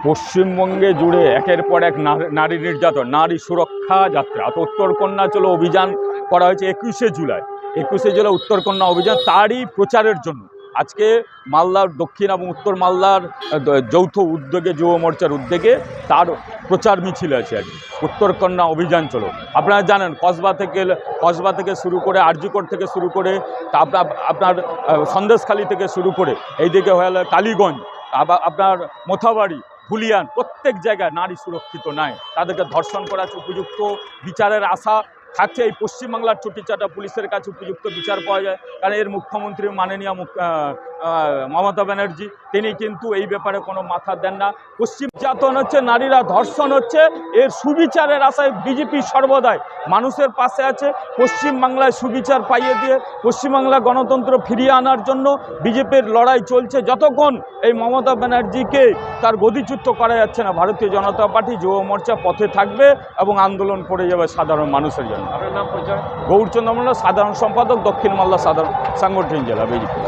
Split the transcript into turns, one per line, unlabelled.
পশ্চিমবঙ্গে জুড়ে একের পর এক নারী নির্যাতন, নারী সুরক্ষা যাত্রা। তো উত্তরকন্যা চলো অভিযান করা হয়েছে 21শে জুলাই উত্তরকন্যা অভিযান, তারই প্রচারের জন্য আজকে মালদার দক্ষিণ এবং উত্তর মালদার যৌথ উদ্যোগে, যুব মোর্চার উদ্যোগে তার প্রচার মিছিল আছে আর কি। উত্তরকন্যা অভিযান চলো, আপনারা জানেন কসবা থেকে শুরু করে আরজিকর থেকে শুরু করে আপনার সন্দেশখালী থেকে শুরু করে এইদিকে হয়ে গেল কালীগঞ্জ, আপনার মোথাবাড়ি, হুলিয়ান, প্রত্যেক জায়গায় নারী সুরক্ষিত নয়, তাদেরকে ধর্ষণ করা উপযুক্ত বিচারের আশা থাকছে। এই পশ্চিমবাংলার চটিচাটা পুলিশের কাছে উপযুক্ত বিচার পাওয়া যায়, কারণ এর মুখ্যমন্ত্রী মাননীয় মমতা ব্যানার্জি তিনি কিন্তু এই ব্যাপারে কোনো মাথা দেন না। পশ্চিম নির্যাতন হচ্ছে, নারীরা ধর্ষণ হচ্ছে, এর সুবিচারের আশায় বিজেপি সর্বদাই মানুষের পাশে আছে। পশ্চিমবাংলায় সুবিচার পাইয়ে দিয়ে পশ্চিমবাংলা গণতন্ত্র ফিরিয়ে আনার জন্য বিজেপির লড়াই চলছে। যতক্ষণ এই মমতা ব্যানার্জিকে তার গদিচ্যুত করা যাচ্ছে না, ভারতীয় জনতা পার্টি যুব মোর্চা পথে থাকবে এবং আন্দোলন করে যাবে সাধারণ মানুষের জন্য।
আপনার নাম পরিচয়?
গৌরচন্দ্র মণ্ডল, সাধারণ সম্পাদক, দক্ষিণ মালদা সাধারণ সাংগঠনিক জেলা বিজেপি।